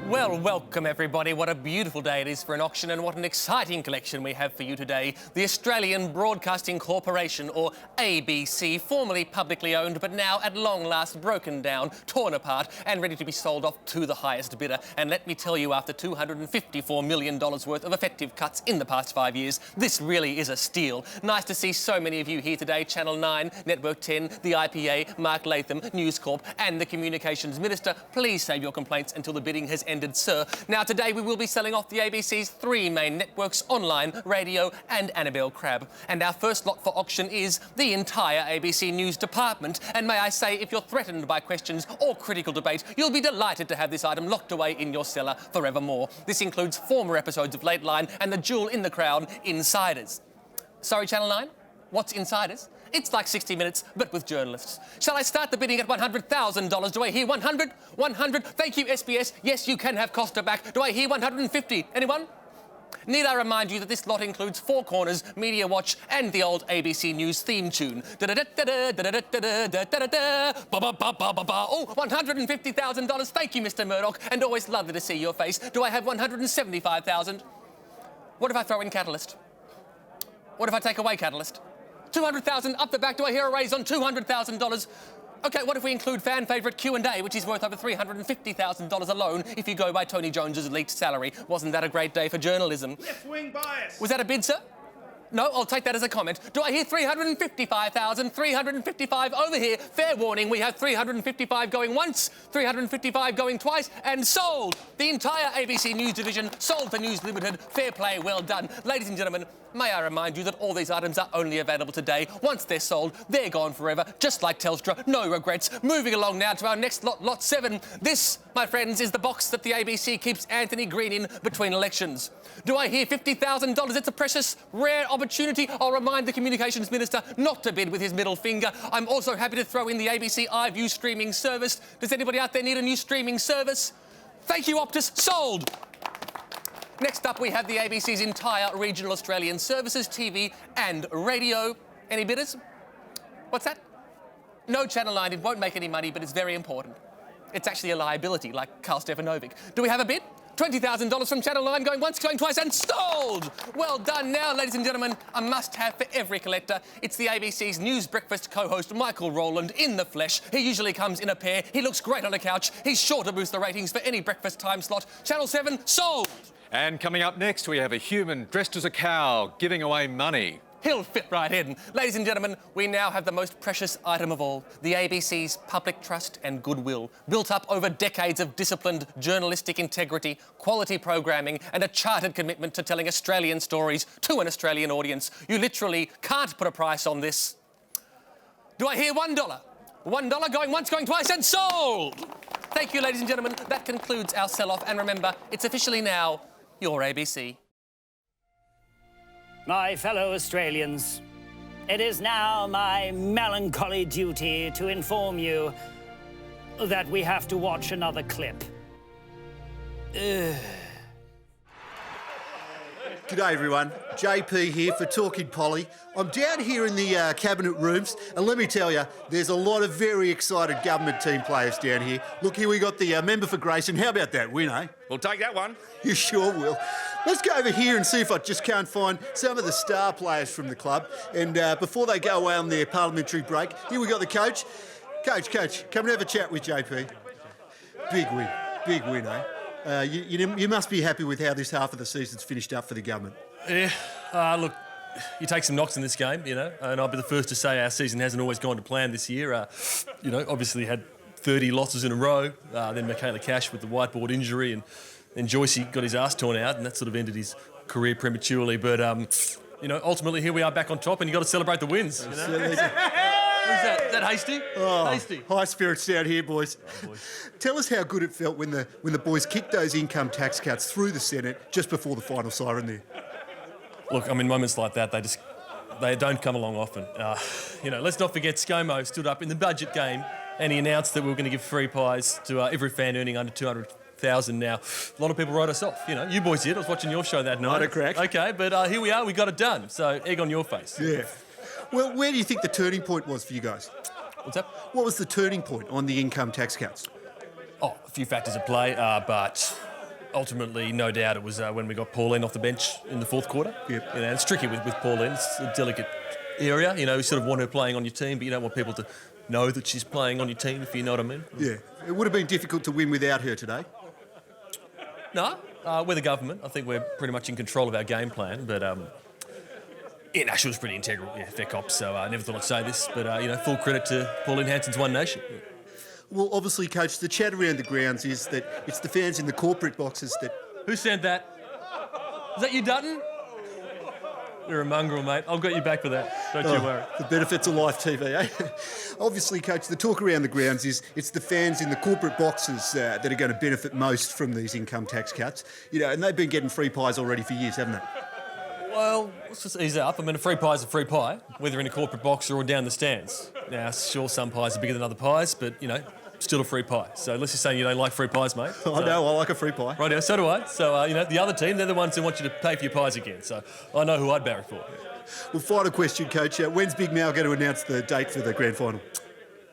Well, welcome everybody. What a beautiful day it is for an auction, and what an exciting collection we have for you today. The Australian Broadcasting Corporation, or ABC, formerly publicly owned but now at long last broken down, torn apart and ready to be sold off to the highest bidder. And let me tell you, after $254 million worth of effective cuts in the past 5 years, this really is a steal. Nice to see so many of you here today. Channel 9, Network 10, the IPA, Mark Latham, News Corp and the Communications Minister. Please save your complaints until the bidding has ended, sir. Now, today we will be selling off the ABC's 3 main networks, online, radio and Annabelle Crabb. And our first lot for auction is the entire ABC News department. And may I say, if you're threatened by questions or critical debate, you'll be delighted to have this item locked away in your cellar forevermore. This includes former episodes of Lateline and the jewel in the crown, Insiders. Sorry, Channel 9? What's Insiders? It's like 60 Minutes, but with journalists. Shall I start the bidding at $100,000? Do I hear 100? 100? Thank you, SBS. Yes, you can have Costa back. Do I hear 150? Anyone? Need I remind you that this lot includes Four Corners, Media Watch, and the old ABC News theme tune. Oh, $150,000. Thank you, Mr. Murdoch, and always lovely to see your face. Do I have 175,000? What if I throw in Catalyst? What if I take away Catalyst? 200,000 up the back. Do I hear a raise on $200,000? OK, what if we include fan favourite Q&A, which is worth over $350,000 alone if you go by Tony Jones's leaked salary? Wasn't that a great day for journalism? Left-wing bias. Was that a bid, sir? No, I'll take that as a comment. Do I hear 355,000? 355 over here. Fair warning, we have 355 going once, 355 going twice, and sold! The entire ABC News division sold for News Limited. Fair play, well done. Ladies and gentlemen, may I remind you that all these items are only available today. Once they're sold, they're gone forever, just like Telstra. No regrets. Moving along now to our next lot, Lot 7. This, my friends, is the box that the ABC keeps Anthony Green in between elections. Do I hear $50,000? It's a precious, rare opportunity. I'll remind the Communications Minister not to bid with his middle finger. I'm also happy to throw in the ABC iView streaming service. Does anybody out there need a new streaming service? Thank you, Optus. Sold! Next up, we have the ABC's entire regional Australian services, TV and radio. Any bidders? What's that? No, Channel 9. It won't make any money, but it's very important. It's actually a liability, like Karl Stefanovic. Do we have a bid? $20,000 from Channel 9 going once, going twice and sold! Well done now, ladies and gentlemen. A must-have for every collector. It's the ABC's News Breakfast co-host, Michael Rowland, in the flesh. He usually comes in a pair. He looks great on a couch. He's sure to boost the ratings for any breakfast time slot. Channel 7, sold! And coming up next, we have a human dressed as a cow giving away money. He'll fit right in. Ladies and gentlemen, we now have the most precious item of all, the ABC's public trust and goodwill, built up over decades of disciplined journalistic integrity, quality programming and a chartered commitment to telling Australian stories to an Australian audience. You literally can't put a price on this. Do I hear $1? $1 going once, going twice and sold! Thank you, ladies and gentlemen. That concludes our sell-off. And remember, it's officially now your ABC. My fellow Australians, it is now my melancholy duty to inform you that we have to watch another clip. G'day everyone, JP here for Talking Polly. I'm down here in the cabinet rooms and let me tell you, there's a lot of very excited government team players down here. Look, here we got the member for Grayson. How about that win, eh? We'll take that one. You sure will. Let's go over here and see if I just can't find some of the star players from the club. And before they go away on their parliamentary break, here we got the coach. Coach, come and have a chat with JP. Big win, eh? You must be happy with how this half of the season's finished up for the government. Yeah, look, you take some knocks in this game, you know, and I'll be the first to say our season hasn't always gone to plan this year. You know, obviously had 30 losses in a row, then Michaela Cash with the whiteboard injury, and then Joycey got his ass torn out, and that sort of ended his career prematurely. But, you know, ultimately here we are back on top, and you've got to celebrate the wins. You know? Who's that? Is that Hasty? Oh, Hasty. High spirits down here, boys. Tell us how good it felt when the boys kicked those income tax cuts through the Senate just before the final siren there. Look, I mean, moments like that, they don't come along often. You know, let's not forget ScoMo stood up in the budget game and he announced that we were going to give free pies to every fan earning under 200,000 now. A lot of people wrote us off. You know, you boys did. I was watching your show that night. Not a crack. Okay, but here we are. We got it done. So, egg on your face. Yeah. Well, where do you think the turning point was for you guys? What's that? What was the turning point on the income tax cuts? Oh, a few factors at play, but ultimately, no doubt, it was when we got Pauline off the bench in the fourth quarter. Yep. You know, it's tricky with Pauline. It's a delicate area. You know, you sort of want her playing on your team, but you don't want people to know that she's playing on your team, if you know what I mean. Yeah. It would have been difficult to win without her today. No, we're the government. I think we're pretty much in control of our game plan, but yeah, no, she was pretty integral. Yeah, fair cops. So I never thought I'd say this, but you know, full credit to Pauline Hanson's One Nation. Yeah. Well, obviously, Coach, the chat around the grounds is that it's the fans in the corporate boxes that... Who said that? Is that you, Dutton? You're a mongrel, mate. I'll get you back for that. Don't you worry. The benefits of live TV, eh? Obviously, Coach, the talk around the grounds is it's the fans in the corporate boxes that are going to benefit most from these income tax cuts. You know, and they've been getting free pies already for years, haven't they? Well, let's just ease up. I mean, a free pie's a free pie, whether in a corporate box or down the stands. Now, sure, some pies are bigger than other pies, but, you know, still a free pie. So unless you're saying you don't like free pies, mate. I know, I like a free pie. Right, so do I. So, you know, the other team, they're the ones who want you to pay for your pies again. So I know who I'd barrack for. Well, final question, Coach. When's Big Mal going to announce the date for the grand final?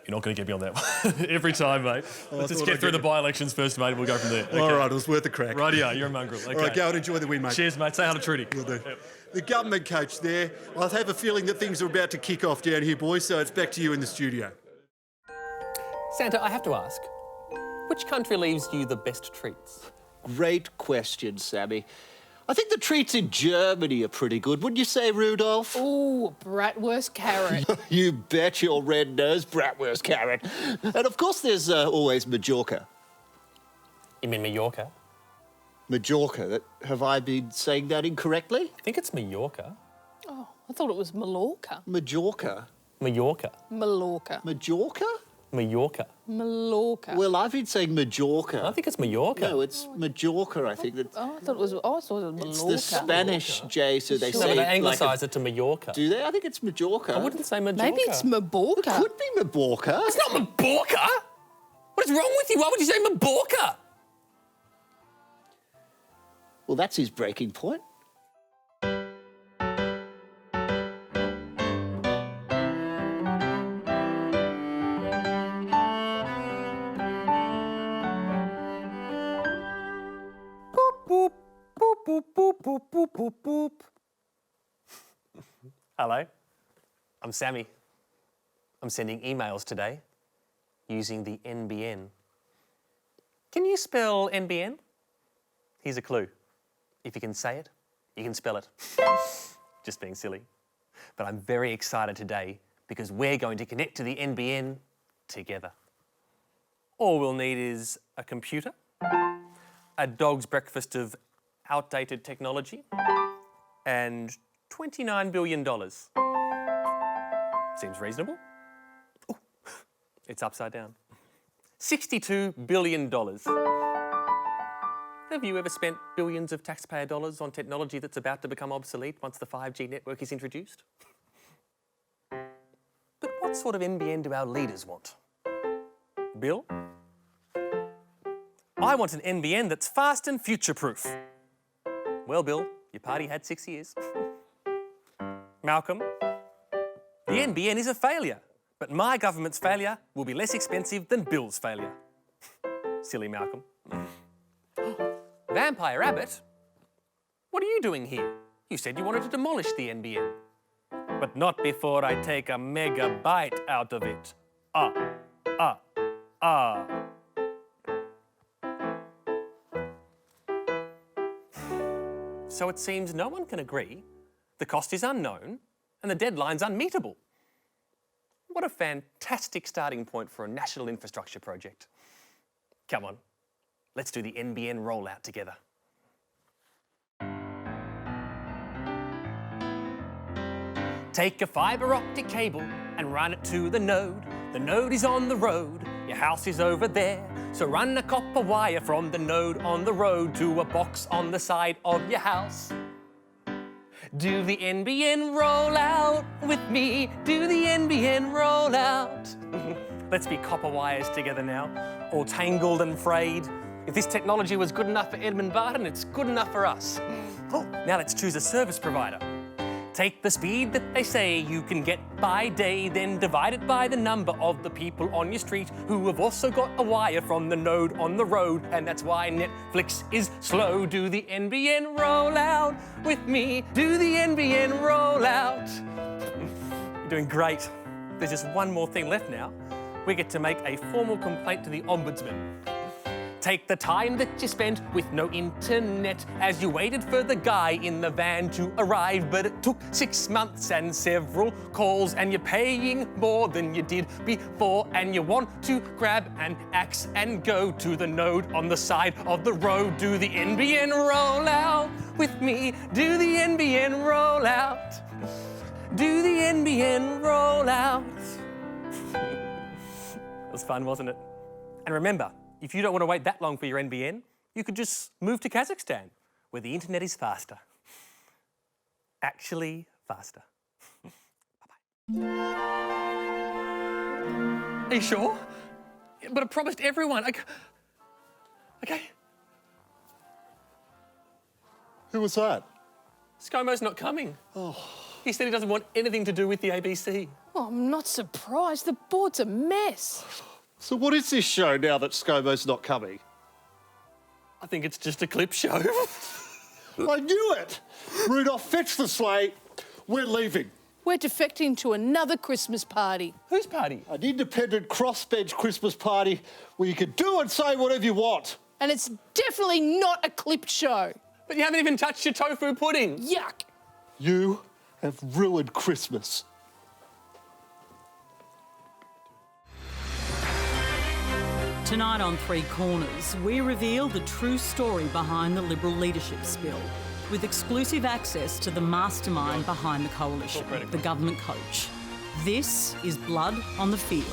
You're not going to get me on that one. Every time, mate. Let's just get through the by-elections first, mate, and we'll go from there. Okay. All right, it was worth a crack. Rightio, you're a mongrel. Okay. All right, go and enjoy the win, mate. Cheers, mate. Say hello to Trudy. Will do. The government coach there. I have a feeling that things are about to kick off down here, boys, so it's back to you in the studio. Santa, I have to ask, which country leaves you the best treats? Great question, Sammy. I think the treats in Germany are pretty good, wouldn't you say, Rudolph? Ooh, bratwurst carrot. You bet your red nose, bratwurst carrot. And of course there's always Majorca. You mean Mallorca? Majorca. Have I been saying that incorrectly? I think it's Mallorca. Oh, I thought it was Mallorca. Majorca. Mallorca. Mallorca. Majorca? Mallorca. Mallorca. Well, I've been saying Majorca. I think it's Mallorca. No, it's Majorca, I think. Oh, I thought it was Mallorca. It's the Spanish, Jay, so they say... No, they anglicise it to Mallorca. Do they? I think it's Majorca. I wouldn't say Majorca. Maybe it's Maborca. It could be Maborca. It's not Maborca! What is wrong with you? Why would you say Maborca? Well, that's his breaking point. Boop, boop, boop. Hello, I'm Sammy. I'm sending emails today using the NBN. Can you spell NBN? Here's a clue. If you can say it, you can spell it. Just being silly. But I'm very excited today because we're going to connect to the NBN together. All we'll need is a computer, a dog's breakfast of outdated technology, and $29 billion. Seems reasonable. Ooh, it's upside down. $62 billion. Have you ever spent billions of taxpayer dollars on technology that's about to become obsolete once the 5G network is introduced? But what sort of NBN do our leaders want? Bill? I want an NBN that's fast and future-proof. Well, Bill, your party had 6 years. Malcolm? The NBN is a failure, but my government's failure will be less expensive than Bill's failure. Silly Malcolm. Vampire Rabbit? What are you doing here? You said you wanted to demolish the NBN. But not before I take a megabyte out of it. So it seems no one can agree, the cost is unknown, and the deadline's unmeetable. What a fantastic starting point for a national infrastructure project. Come on, let's do the NBN rollout together. Take a fibre optic cable and run it to the node. The node is on the road, your house is over there. So run a copper wire from the node on the road to a box on the side of your house. Do the NBN rollout with me. Do the NBN rollout. Let's be copper wires together now, all tangled and frayed. If this technology was good enough for Edmund Barton, it's good enough for us. Oh, now let's choose a service provider. Take the speed that they say you can get by day, then divide it by the number of the people on your street who have also got a wire from the node on the road, and that's why Netflix is slow. Do the NBN rollout with me. Do the NBN rollout. You're doing great. There's just one more thing left now. We get to make a formal complaint to the Ombudsman. Take the time that you spent with no internet as you waited for the guy in the van to arrive, but it took 6 months and several calls, and you're paying more than you did before, and you want to grab an axe and go to the node on the side of the road. Do the NBN rollout with me. Do the NBN rollout. Do the NBN rollout. It was fun, wasn't it? And remember, if you don't want to wait that long for your NBN, you could just move to Kazakhstan, where the internet is faster. Actually faster. Bye-bye. Are you sure? But I promised everyone. Okay. Who was that? ScoMo's not coming. Oh. He said he doesn't want anything to do with the ABC. Oh, I'm not surprised. The board's a mess. So what is this show now that ScoMo's not coming? I think it's just a clip show. I knew it! Rudolph, fetch the sleigh. We're leaving. We're defecting to another Christmas party. Whose party? An independent crossbench Christmas party where you can do and say whatever you want. And it's definitely not a clip show. But you haven't even touched your tofu pudding. Yuck. You have ruined Christmas. Tonight on Three Corners, we reveal the true story behind the Liberal leadership spill, with exclusive access to the mastermind behind the coalition, the government coach. This is Blood on the Field.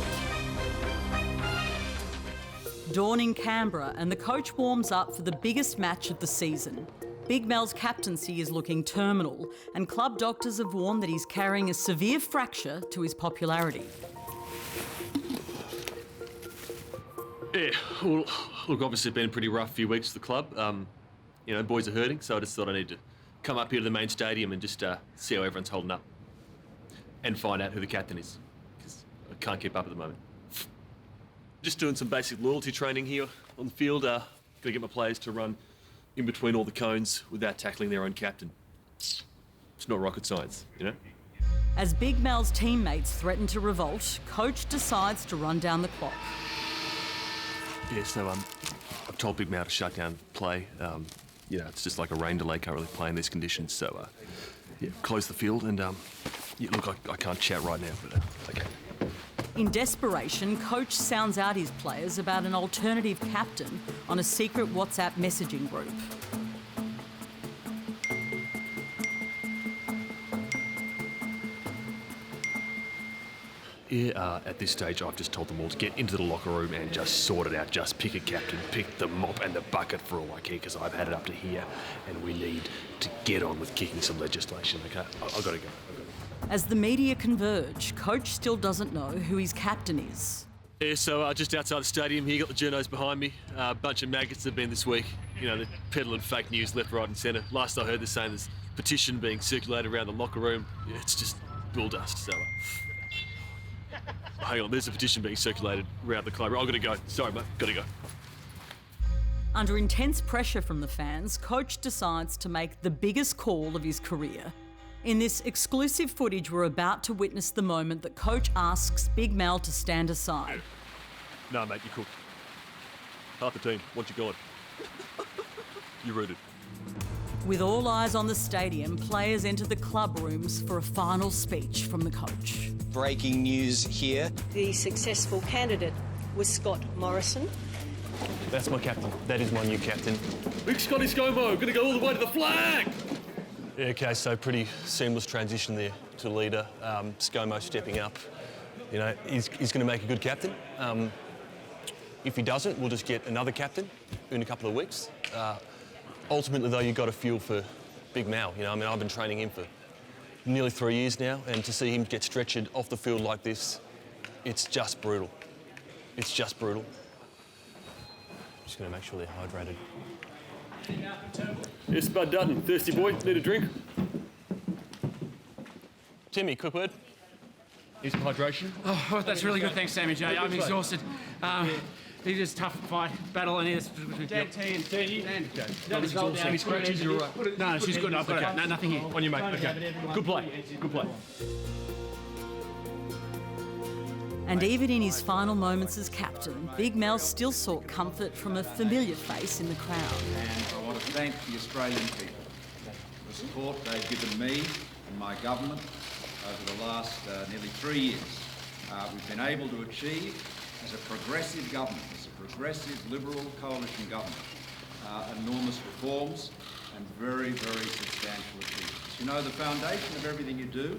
Dawn in Canberra, and the coach warms up for the biggest match of the season. Big Mel's captaincy is looking terminal, and club doctors have warned that he's carrying a severe fracture to his popularity. Yeah, well, look, obviously it's been a pretty rough few weeks for the club. You know, boys are hurting, so I just thought I need to come up here to the main stadium and just see how everyone's holding up. And find out who the captain is, because I can't keep up at the moment. Just doing some basic loyalty training here on the field. Gotta get my players to run in between all the cones without tackling their own captain. It's not rocket science, you know? As Big Mal's teammates threaten to revolt, coach decides to run down the clock. Yeah, so I've told Big Mal to shut down play. You know, it's just like a rain delay, can't really play in these conditions. So, yeah, close the field and, yeah, look, I can't chat right now, but okay. In desperation, coach sounds out his players about an alternative captain on a secret WhatsApp messaging group. Yeah, at this stage, I've just told them all to get into the locker room and just sort it out. Just pick a captain, pick the mop and the bucket for all I care, because I've had it up to here and we need to get on with kicking some legislation, OK? I've got to go. As the media converge, coach still doesn't know who his captain is. Yeah, so just outside the stadium here, got the journos behind me. A bunch of maggots have been this week. You know, they're peddling fake news left, right and centre. Last I heard, they're saying there's a petition being circulated around the locker room. Yeah, it's just bull dust, so... Hang on, there's a petition being circulated around the club. I've got to go. Sorry, mate. Got to go. Under intense pressure from the fans, coach decides to make the biggest call of his career. In this exclusive footage, we're about to witness the moment that coach asks Big Mal to stand aside. No, mate, you're cooked. Half the team, want you gone. You're rooted. With all eyes on the stadium, players enter the club rooms for a final speech from the coach. Breaking news here. The successful candidate was Scott Morrison. That's my captain. That is my new captain. Big Scotty ScoMo, gonna go all the way to the flag! Yeah, OK, so pretty seamless transition there to leader. ScoMo stepping up. You know, he's going to make a good captain. If he doesn't, we'll just get another captain in a couple of weeks. Ultimately, though, you've got to feel for Big Mal. You know, I mean, I've been training him for nearly 3 years now, and to see him get stretchered off the field like this, it's just brutal. It's just brutal. Just going to make sure they're hydrated. Yes, Bud Dutton. Thirsty boy? Need a drink? Timmy, quick word. Here's some hydration. Oh, that's really good. Thanks, Sammy J. I'm exhausted. It is a tough fight, battle, and it's... Dan, T and 30. Sammy scratches, you're all right. No, she's good. I've got it. No, nothing here. On your mate. Okay. Good play. Good play. And even in his final moments as captain, Big Mal still sought comfort from a familiar face in the crowd. And I want to thank the Australian people for the support they've given me and my government over the last nearly 3 years. We've been able to achieve, as a progressive government, as a progressive Liberal coalition government, enormous reforms and very, very substantial achievements. You know, the foundation of everything you do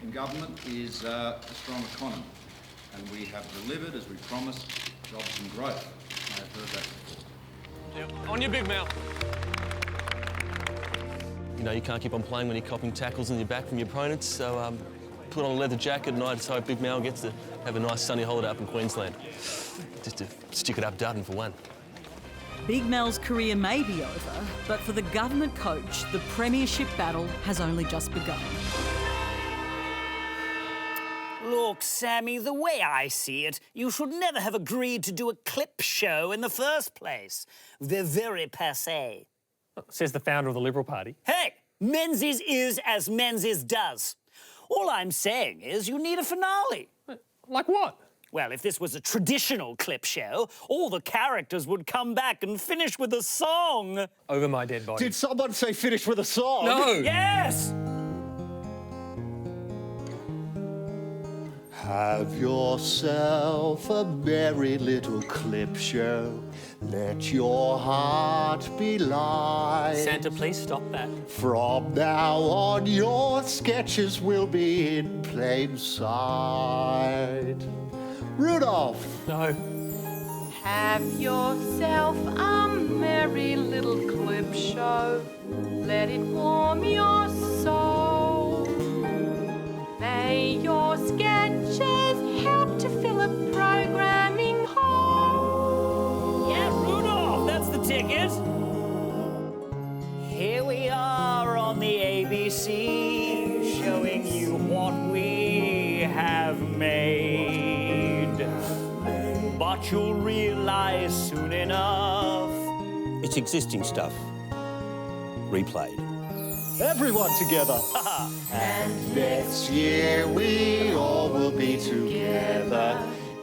in government is a strong economy. And we have delivered, as we promised, jobs and growth. I've heard that before. Yep. On your Big Mal. You know, you can't keep on playing when you're copping tackles in your back from your opponents, so put on a leather jacket and I just hope Big Mal gets to have a nice sunny holiday up in Queensland. Just to stick it up Dutton for one. Big Mal's career may be over, but for the government coach, the premiership battle has only just begun. Look, Sammy, the way I see it, you should never have agreed to do a clip show in the first place. They're very passé. Says the founder of the Liberal Party. Hey, Menzies is as Menzies does. All I'm saying is you need a finale. Like what? Well, if this was a traditional clip show, all the characters would come back and finish with a song. Over my dead body. Did someone say finish with a song? No! Yes! Have yourself a merry little clip show. Let your heart be light. Santa, please stop that. From now on, your sketches will be in plain sight. Rudolph! No. Have yourself a merry little clip show. Let it warm your soul. May your sketches help to fill a programming hole. Yeah, Rudolph, that's the ticket. Here we are on the ABC, showing you what we have made. But you'll realize soon enough It's existing stuff, replayed. Everyone together. And next year we all will be together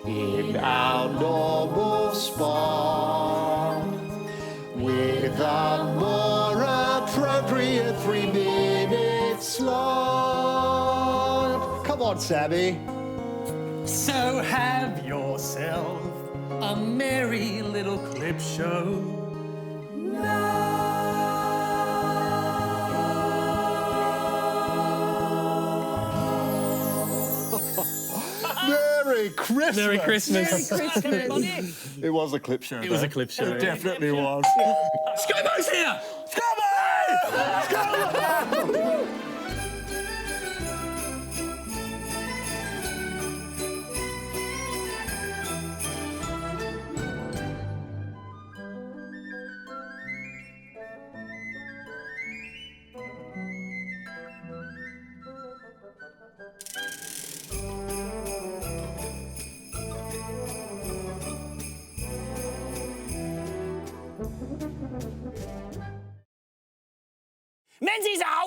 in our normal spot with a more appropriate 3-minute slot. Come on, Sammy. So have yourself a merry little clip show. Merry Christmas! Merry Christmas. Merry Christmas. It was a clip show. It was a clip show. It definitely was. ScoMo's here! Menzies are